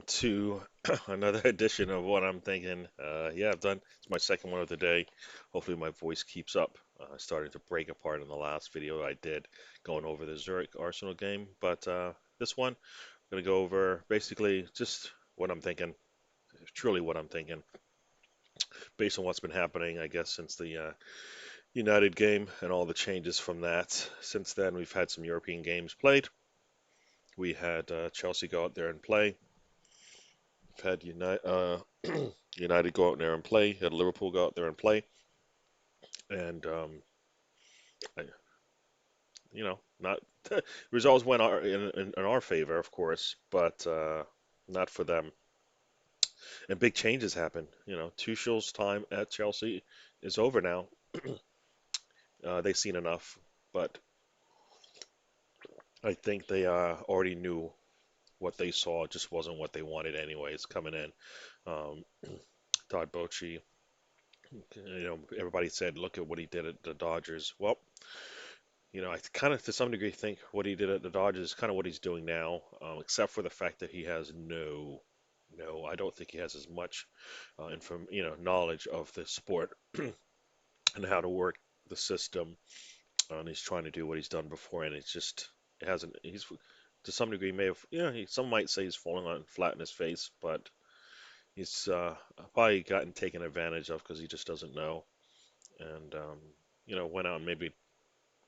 to another edition of what I'm thinking. Yeah, I've done. It's my second one of the day. Hopefully, my voice keeps up. Starting to break apart in the last video I did, going over the Zurich Arsenal game. But this one, I'm gonna go over basically just what I'm thinking. Truly, what I'm thinking, based on what's been happening, I guess, since the United game and all the changes from that. Since then, we've had some European games played. We had Chelsea go out there and play. Had United go out there and play. Had Liverpool go out there and play, and I- not results went in our favor, of course, but not for them. And big changes happened. Tuchel's time at Chelsea is over now. They've seen enough, but I think they already knew what they saw just wasn't what they wanted anyways coming in. Um, Todd Bochy, everybody said, look at what he did at the Dodgers. Well, I kind of, to some degree, think what he did at the Dodgers is kind of what he's doing now, except for the fact that he has no, I don't think he has as much, knowledge of the sport and how to work the system. And he's trying to do what he's done before, and it's just, it hasn't, he's, to some degree, may have, some might say he's falling on flat in his face, but he's probably gotten taken advantage of because he just doesn't know. And, went out and maybe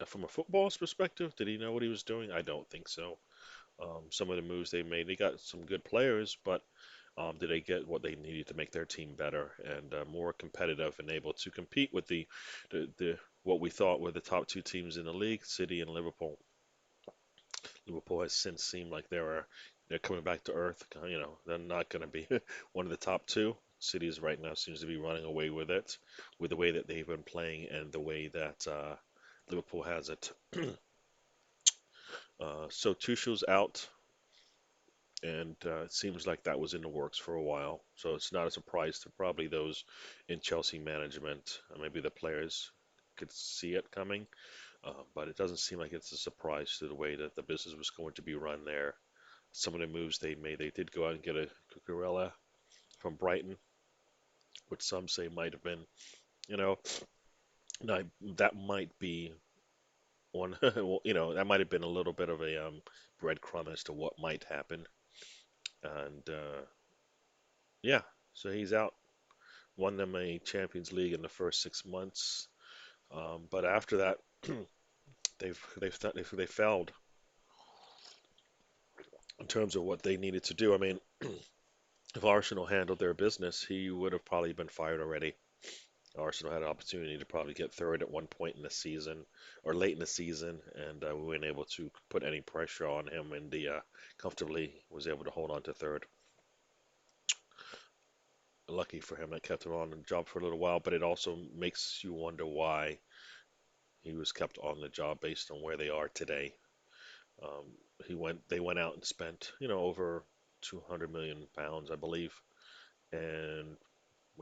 from a football's perspective, did he know what he was doing? I don't think so. Some of the moves they made, they got some good players, but did they get what they needed to make their team better and more competitive and able to compete with the what we thought were the top two teams in the league, City and Liverpool. Liverpool has since seemed like they're coming back to earth. They're not going to be one of the top two. Cities right now seems to be running away with it, with the way that they've been playing and the way that Liverpool has it. So Tuchel's out, and it seems like that was in the works for a while. So it's not a surprise to probably those in Chelsea management. Maybe the players could see it coming, but it doesn't seem like it's a surprise to the way that the business was going to be run there. Some of the moves they made, they did go out and get a Cucurella from Brighton, which some say might have been, you know, that might be one, well, that might have been a little bit of a breadcrumb as to what might happen. And yeah, so he's out. Won them a Champions League in the first 6 months, but after that, they failed in terms of what they needed to do. I mean, if Arsenal handled their business, he would have probably been fired already. Arsenal had an opportunity to probably get third at one point in the season or late in the season, and we weren't able to put any pressure on him, and the comfortably was able to hold on to third. Lucky for him, that kept him on the job for a little while, but it also makes you wonder why he was kept on the job based on where they are today. Um, they went out and spent, over 200 million pounds, I believe, and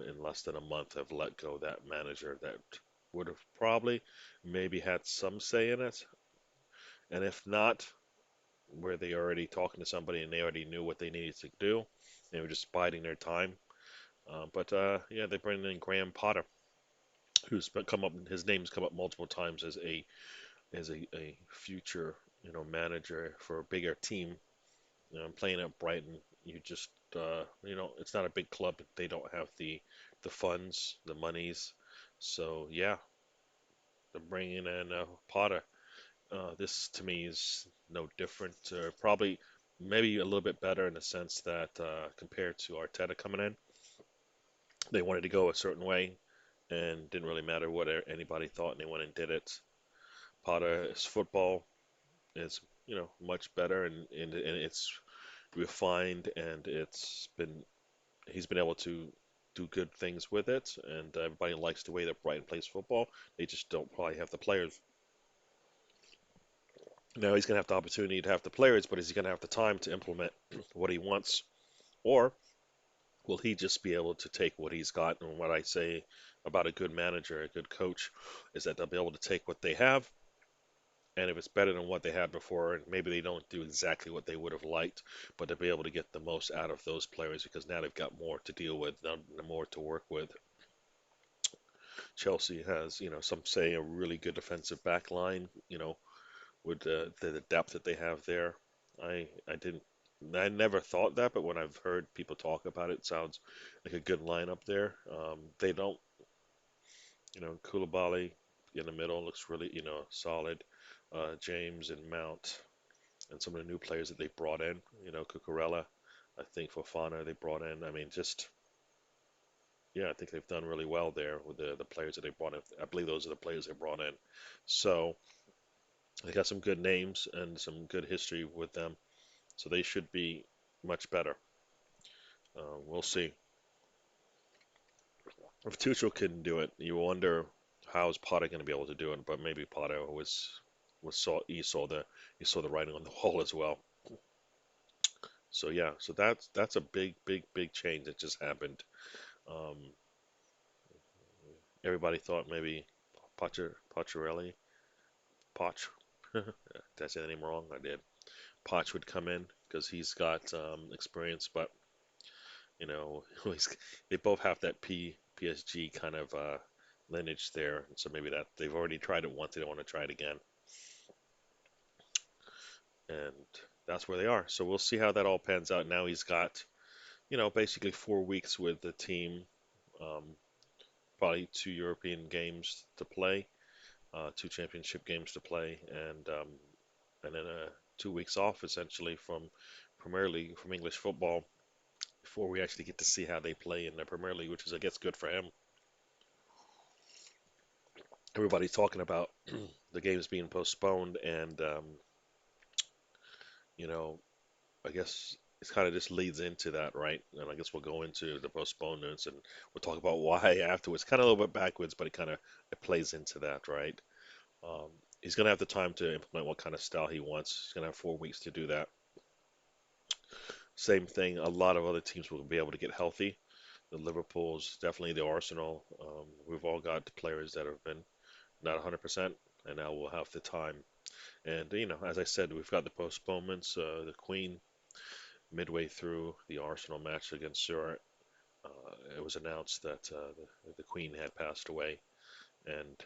in less than a month have let go that manager that would have probably maybe had some say in it. And if not, were they already talking to somebody and they already knew what they needed to do? They were just biding their time. But yeah, they bring in Graham Potter, who's come up. His name's come up multiple times as a future manager for a bigger team. Playing at Brighton, you just it's not a big club. They don't have the funds, the monies. So yeah, they're bringing in Potter. This to me is no different. Probably maybe a little bit better in the sense that compared to Arteta coming in, they wanted to go a certain way and didn't really matter what anybody thought, and they went and did it. Potter's football is much better, and it's refined, and he's been able to do good things with it, and everybody likes the way that Brighton plays football. They just don't probably have the players. Now he's going to have the opportunity to have the players, but is he going to have the time to implement what he wants? Or will he just be able to take what he's got? And what I say about a good manager, a good coach, is that they'll be able to take what they have And if it's better than what they had before, and maybe they don't do exactly what they would have liked, but to be able to get the most out of those players because now they've got more to deal with, more to work with. Chelsea has, some say a really good defensive back line, with the depth that they have there. I didn't, I never thought that, but when I've heard people talk about it, it sounds like a good lineup there. They don't, Koulibaly in the middle looks really, solid. James and Mount and some of the new players that they brought in, Cucurella, I think Fofana they brought in. I mean, just yeah, I think they've done really well there with the players that they brought in. I believe those are the players they brought in. So they got some good names and some good history with them. So they should be much better. We'll see. If Tuchel couldn't do it, you wonder how is Potter going to be able to do it. But maybe Potter was saw he saw the writing on the wall as well. So yeah, so that's a big change that just happened. Um, Everybody thought maybe Pacharelli, Poch, did I say the name wrong? I did. Poch would come in because he's got experience, but you know, they both have that PSG kind of lineage there, and so maybe that they've already tried it once, they don't want to try it again, and that's where they are. So we'll see how that all pans out. Now he's got, basically 4 weeks with the team, um, probably two European games to play, two championship games to play, and then 2 weeks off essentially from Premier League, from English football, before we actually get to see how they play in the Premier League, which is, I guess, good for him. Everybody's talking about the games being postponed, and you know, I guess it kind of just leads into that, right? And I guess we'll go into the postponements, and we'll talk about why afterwards. Kind of a little bit backwards, but it plays into that, right? Um, he's gonna have the time to implement what kind of style he wants. He's gonna have 4 weeks to do that. Same thing. A lot of other teams will be able to get healthy. The Liverpool's, definitely the Arsenal. We've all got players that have been not 100%, and now we'll have the time. And as I said, we've got the postponements. The Queen, midway through the Arsenal match against Zurich, it was announced that the Queen had passed away. And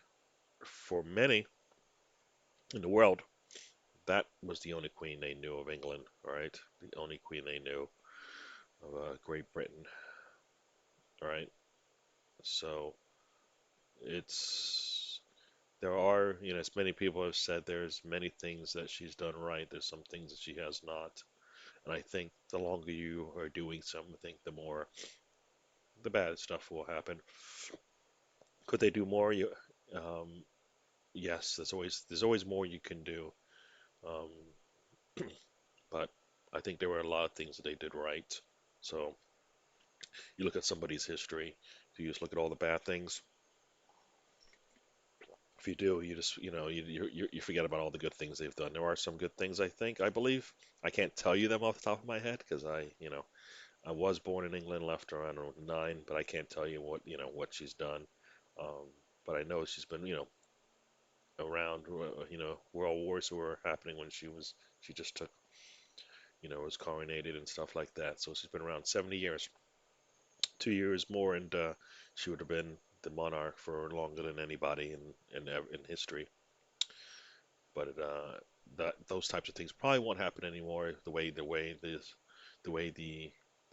for many in the world, that was the only Queen they knew of England, right? The only Queen they knew of Great Britain, right? So it's there are, as many people have said, there's many things that she's done right. There's some things that she has not. And I think the longer you are doing something, the more the bad stuff will happen. Could they do more? Um, yes, there's always more you can do. Um, but I think there were a lot of things that they did right. So you look at somebody's history, if you just look at all the bad things, if you do, you just you forget about all the good things they've done. There are some good things, I believe. I can't tell you them off the top of my head because I was born in England, left around 9, but I can't tell you what she's done. Um, but I know she's been around. World wars were happening when she just took was coronated and stuff like that. So she's been around 70 years, 2 years more, and she would have been the monarch for longer than anybody in history. But that those types of things probably won't happen anymore. The way the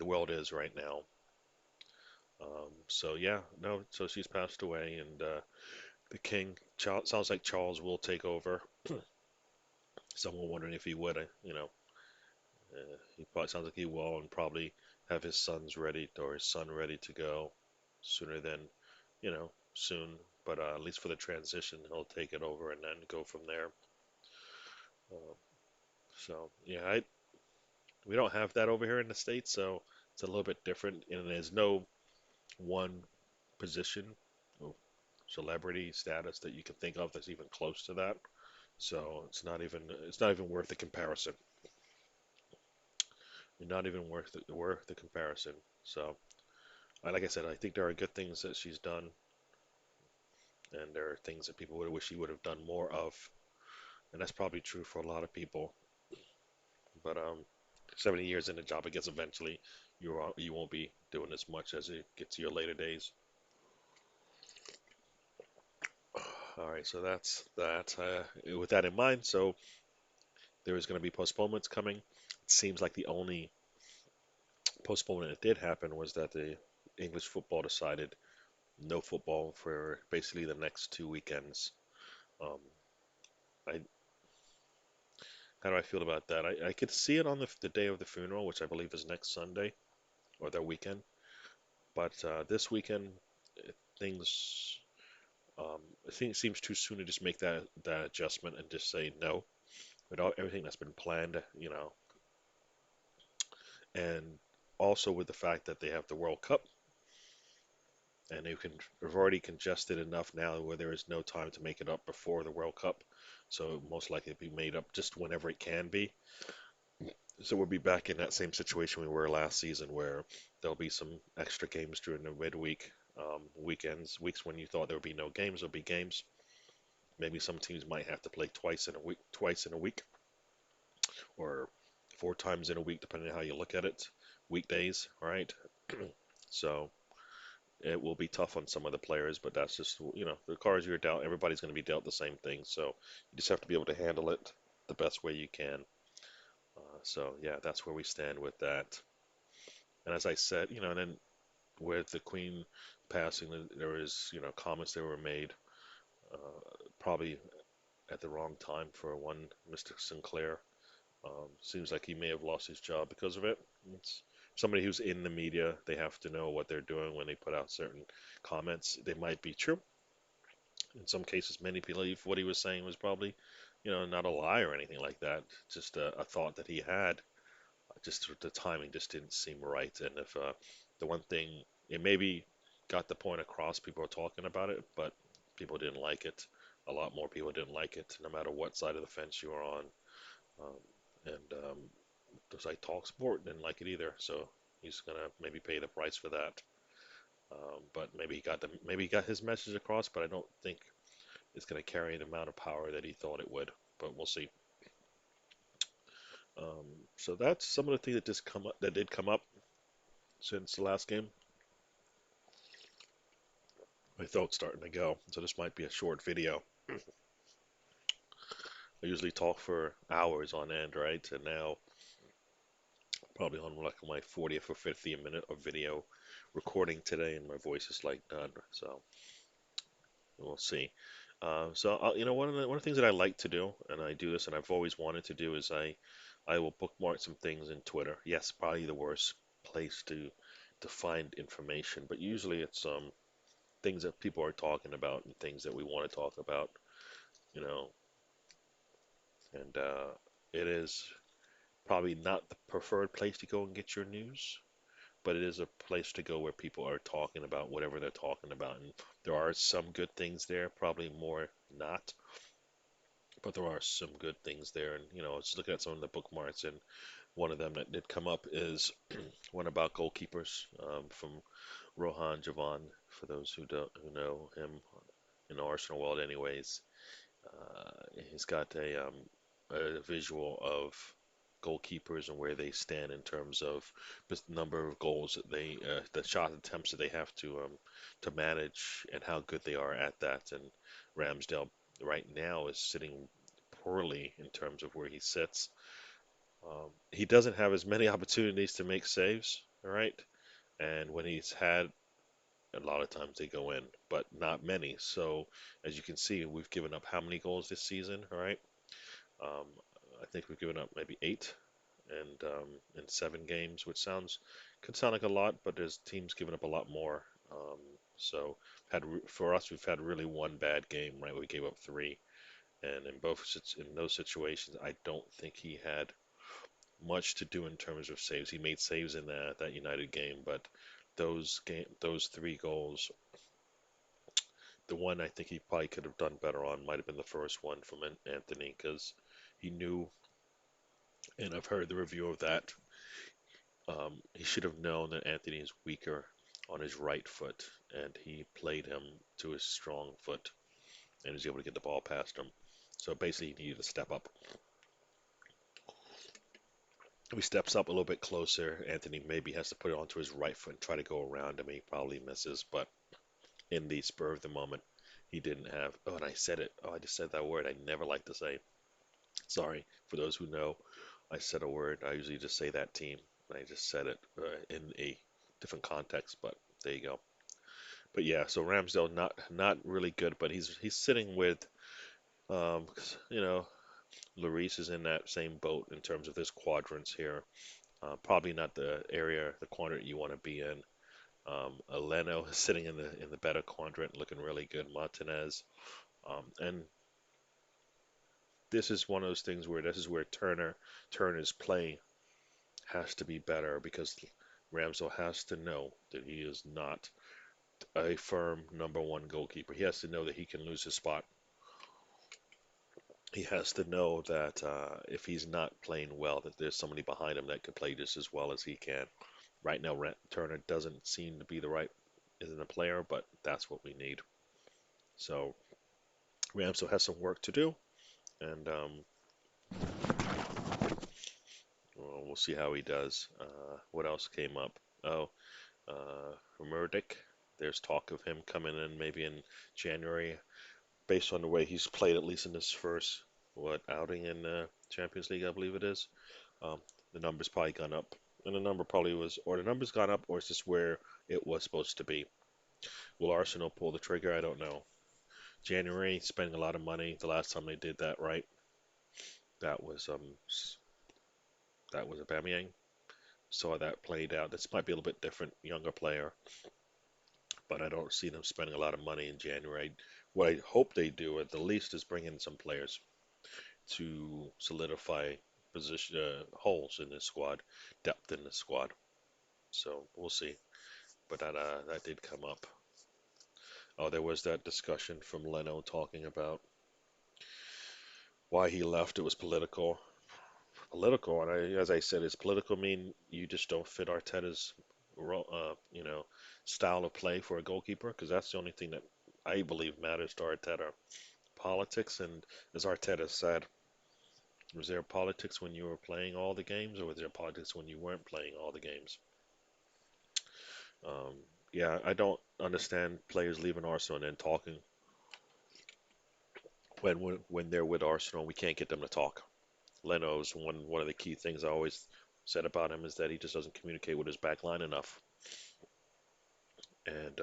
world is right now. So yeah, no. So she's passed away, and the king sounds like Charles will take over. Someone wondering if he would. He probably sounds like he will, and probably have his sons ready or his son ready to go sooner than soon. But at least for the transition, he'll take it over and then go from there. Uh, so yeah, we don't have that over here in the States, so it's a little bit different. And there's no one position of celebrity status that you can think of that's even close to that. So it's not even worth the comparison. It's not even worth the comparison. So, like I said, I think there are good things that she's done, and there are things that people would wish she would have done more of. and that's probably true for a lot of people. But 70 years in the job, I guess eventually you won't be doing as much as it gets to your later days. All right, so that's that. With that in mind, so there is going to be postponements coming. It seems like the only postponement that did happen was that the English football decided no football for basically the next 2 weekends. Um, I, how do I feel about that? I could see it on the day of the funeral, which I believe is next Sunday or that weekend. But this weekend, things I think it seems too soon to just make that adjustment and just say no. With everything that's been planned, and also with the fact that they have the World Cup and they've already congested enough now where there is no time to make it up before the World Cup. So most likely it'll be made up just whenever it can be. So we'll be back in that same situation we were last season where there'll be some extra games during the midweek, weekends, weeks when you thought there would be no games, there'll be games. Maybe some teams might have to play twice in a week, or 4 times in a week, depending on how you look at it. Weekdays, right? So it will be tough on some of the players, but that's just, the cards you're dealt. Everybody's going to be dealt the same thing, so you just have to be able to handle it the best way you can. So yeah, that's where we stand with that. And as I said, and then with the Queen passing, there was, comments that were made, probably at the wrong time for one Mr. Sinclair. Seems like he may have lost his job because of it. It's somebody who's in the media. They have to know what they're doing when they put out certain comments. They might be true. In some cases, many believe what he was saying was probably, not a lie or anything like that. Just a thought that he had. Just the timing just didn't seem right. And if the one thing, it maybe got the point across, people are talking about it, but people didn't like it. A lot more people didn't like it, no matter what side of the fence you were on. Um, and Those like Talk Sport didn't like it either, so he's gonna maybe pay the price for that. But maybe he got his message across, but I don't think it's gonna carry the amount of power that he thought it would. But we'll see. So that's some of the things that did come up since the last game. My throat's starting to go, so this might be a short video. I usually talk for hours on end, right? And now probably on like my 40th or 50th minute of video recording today, and my voice is like done. So we'll see. One of the things that I like to do, and I do this, and I've always wanted to do, is I will bookmark some things in Twitter. Yes, probably the worst place to find information, but usually it's things that people are talking about and things that we want to talk about, you know, and it is probably not the preferred place to go and get your news, but it is a place to go where people are talking about whatever they're talking about, and there are some good things there, probably more not. But there are some good things there, and just looking at some of the bookmarks, and one of them that did come up is one about goalkeepers, from Rohan Javan. For those who know him in the Arsenal world, anyways, he's got a visual of goalkeepers and where they stand in terms of the number of goals the shot attempts that they have to manage, and how good they are at that. And Ramsdale right now is sitting poorly in terms of where he sits. He doesn't have as many opportunities to make saves, all right? And when he's had, a lot of times they go in, but not many. So as you can see, we've given up how many goals this season, all right? Um, I think we've given up maybe eight, and in 7 games, which could sound like a lot, but there's teams giving up a lot more. Um, so for us, we've had really one bad game, right? We gave up three, and in those situations, I don't think he had much to do in terms of saves. He made saves in that United game, but those 3 goals, the one I think he probably could have done better on might have been the first one from Anthony, because he knew, and I've heard the review of that. He should have known that Anthony is weaker on his right foot, and he played him to his strong foot and was able to get the ball past him. So basically, he needed to step up. If he steps up a little bit closer, Anthony maybe has to put it onto his right foot and try to go around him. He probably misses, but in the spur of the moment, he didn't have. Oh, and I said it. Oh, I just said that word I never like to say. Sorry for those who know. I said a word. I usually just say that team. I just said it in a different context, but there you go. But yeah, so Ramsdale not really good, but he's sitting with um, you know, Lloris is in that same boat in terms of this quadrants here. Probably not the area, the quadrant you want to be in. Leno is sitting in the better quadrant, looking really good. Martinez, and this is one of those things where this is where Turner's play has to be better because Ramsdale has to know that he is not a firm number one goalkeeper. He has to know that he can lose his spot. He has to know that if he's not playing well, that there's somebody behind him that can play just as well as he can. Right now, Turner doesn't seem to be the right isn't a player, but that's what we need. So Ramsdale has some work to do, and well, we'll see how he does. What else came up? Oh, Murdick. There's talk of him coming in maybe in January, based on the way he's played, at least in his first outing in the Champions League, I believe it is. Um, the number's probably gone up, and the number probably was, or the number's gone up, or it's just where it was supposed to be. Will Arsenal pull the trigger? I don't know. January, spending a lot of money. The last time they did that, right? That was that was Aubameyang. Saw that played out. This might be a little bit different, younger player, but I don't see them spending a lot of money in January. What I hope they do at the least is bring in some players to solidify position holes in the squad, depth in the squad. So we'll see. But that did come up. Oh, there was that discussion from Leno talking about why he left. It was political. Political, and as I said, is political mean you just don't fit Arteta's style of play for a goalkeeper? Because that's the only thing that I believe matters to Arteta. Politics, and as Arteta said, was there politics when you were playing all the games, or was there politics when you weren't playing all the games? Um, yeah, I don't understand players leaving Arsenal and then talking when they're with Arsenal. We can't get them to talk. Leno's one of the key things I always said about him is that he just doesn't communicate with his back line enough, and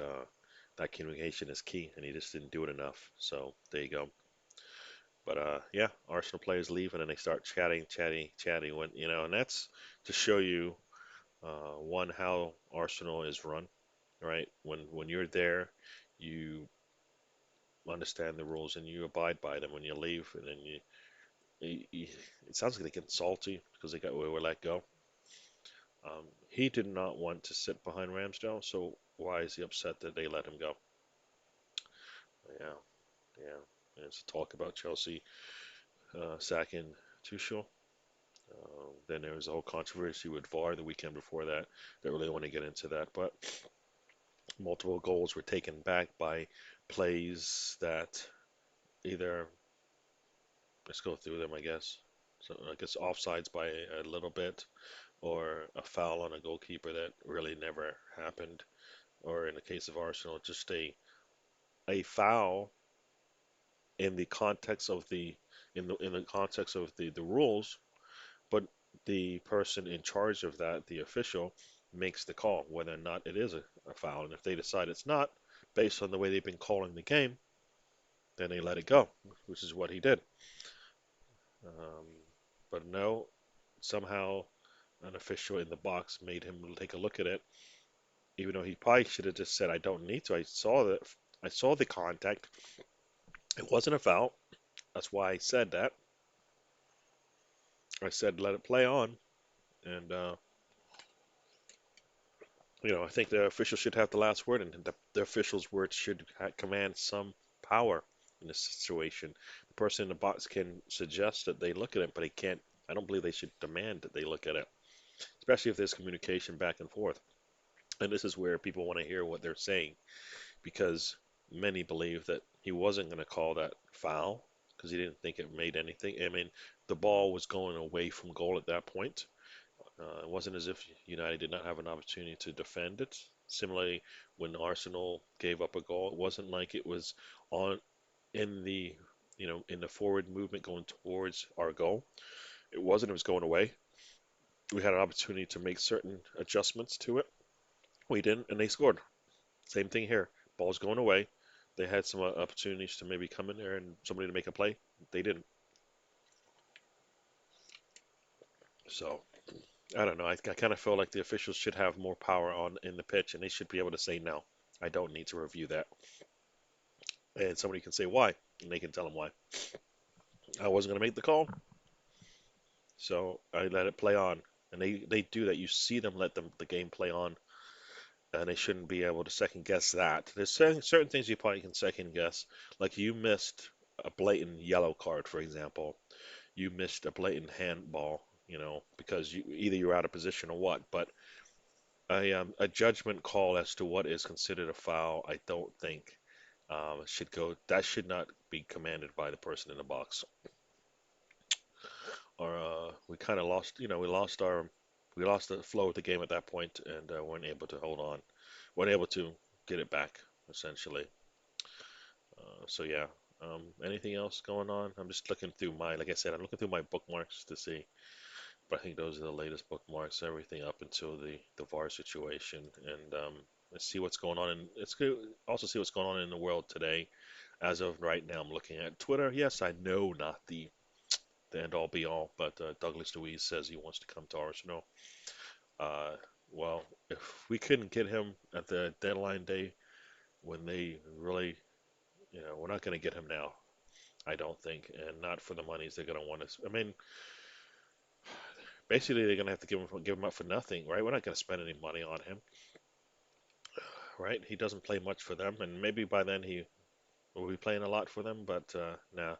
that communication is key, and he just didn't do it enough. So there you go. But yeah, Arsenal players leave and then they start chatting when and that's to show you one how Arsenal is run, right? When you're there, you understand the rules and you abide by them. When you leave, and then you it sounds like they get salty because they were let go. He did not want to sit behind Ramsdale, so why is he upset that they let him go? Yeah, yeah. There's talk about Chelsea sacking Tuchel. Then there was a whole controversy with VAR the weekend before that. Don't really want to get into that, but multiple goals were taken back by plays that either, let's go through them, I guess. So I guess offsides by a little bit, or a foul on a goalkeeper that really never happened, or in the case of Arsenal, just a foul in the context of the context of the rules, but the person in charge of that, the official, makes the call whether or not it is a foul. And if they decide it's not, based on the way they've been calling the game, then they let it go, which is what he did. Um, but no, somehow an official in the box made him take a look at it, even though he probably should have just said, "I don't need to. I saw the contact. It wasn't a foul. That's why I said that. I said let it play on." And I think the official should have the last word, and the official's words should command some power in this situation. The person in the box can suggest that they look at it, but he can't. I don't believe they should demand that they look at it, especially if there's communication back and forth. And this is where people want to hear what they're saying, because many believe that he wasn't going to call that foul because he didn't think it made anything. I mean, the ball was going away from goal at that point. It wasn't as if United did not have an opportunity to defend it. Similarly, when Arsenal gave up a goal, it wasn't like it was on in the in the forward movement going towards our goal. It wasn't. It was going away. We had an opportunity to make certain adjustments to it. We didn't, and they scored. Same thing here. Ball's going away. They had some opportunities to maybe come in there and somebody to make a play. They didn't. So I don't know. I kind of feel like the officials should have more power on in the pitch, and they should be able to say no. I don't need to review that, and somebody can say why, and they can tell them why. I wasn't going to make the call, so I let it play on, and they do that. You see them let the game play on, and they shouldn't be able to second guess that. There's certain things you probably can second guess, like you missed a blatant yellow card, for example. You missed a blatant handball, because either you're out of position or what. But a judgment call as to what is considered a foul, I don't think should go. That should not be commanded by the person in the box. Or we kind of lost, we lost the flow of the game at that point, and weren't able to hold on, weren't able to get it back essentially. So yeah. Anything else going on? I'm just looking through like I said, I'm looking through my bookmarks to see. But I think those are the latest bookmarks, everything up until the VAR situation, and let's see what's going on. And it's good also see what's going on in the world today. As of right now, I'm looking at Twitter. Yes, I know not the end all be all, but Douglas Luiz says he wants to come to Arsenal. Uh, well, if we couldn't get him at the deadline day when they really, we're not going to get him now. I don't think, and not for the monies they're going to want us. I mean, basically they're going to have to give him up for nothing, right? We're not going to spend any money on him, right? He doesn't play much for them, and maybe by then he will be playing a lot for them. But nah,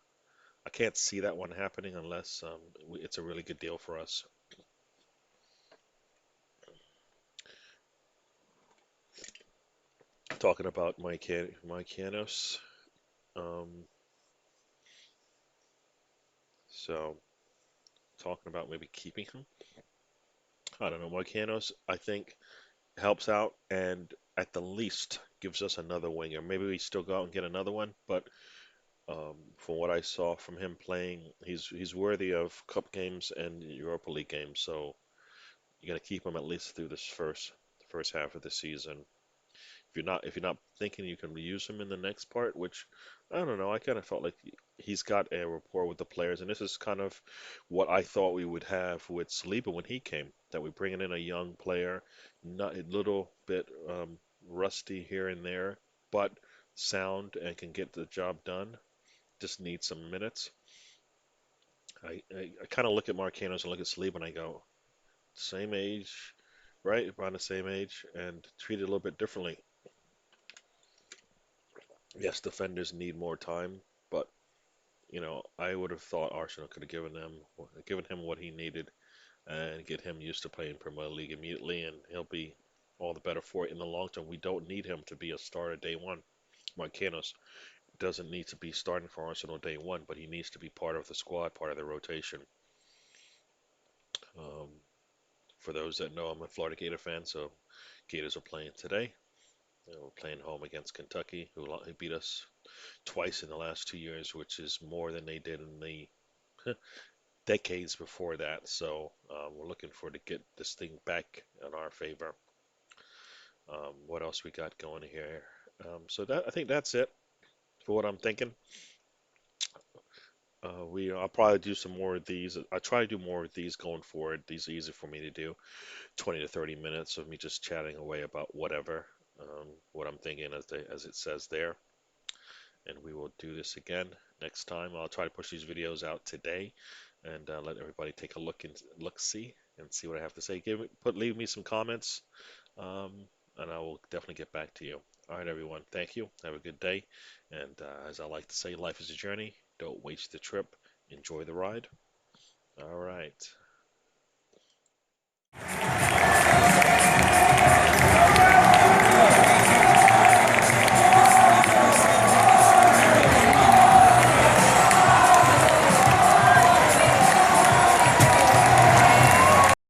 I can't see that one happening unless it's a really good deal for us. Talking about Mykonos, um, so talking about maybe keeping him. I don't know. Mykonos, I think helps out and at the least gives us another winger. Maybe we still go out and get another one, but from what I saw from him playing, he's worthy of cup games and Europa League games. So you got to keep him at least through this first half of the season. If you're not thinking you can use him in the next part, which I don't know, I kind of felt like he's got a rapport with the players, and this is kind of what I thought we would have with Saliba when he came. That we're bringing in a young player, not a little bit rusty here and there, but sound and can get the job done. Just needs some minutes. I kind of look at Marquinhos and look at Saliba and I go, same age, right? Around the same age, and treated a little bit differently. Yes, defenders need more time, but I would have thought Arsenal could have given him what he needed and get him used to playing Premier League immediately, and he'll be all the better for it in the long term. We don't need him to be a starter day one. Marquinhos doesn't need to be starting for Arsenal day one, but he needs to be part of the squad, part of the rotation. Um, for those that know, I'm a Florida Gator fan, so Gators are playing today. We're playing home against Kentucky, who beat us twice in the last 2 years, which is more than they did in the decades before that. So we're looking for to get this thing back in our favor. What else we got going here? So I think that's it for what I'm thinking. I'll probably do some more of these. I try to do more of these going forward. These are easy for me to do. 20 to 30 minutes of me just chatting away about whatever, what I'm thinking as it says there. And we will do this again next time. I'll try to push these videos out today and let everybody take a see and see what I have to say. Leave me some comments, um, and I will definitely get back to you. All right, everyone. Thank you. Have a good day. And as I like to say, life is a journey. Don't waste the trip. Enjoy the ride. All right.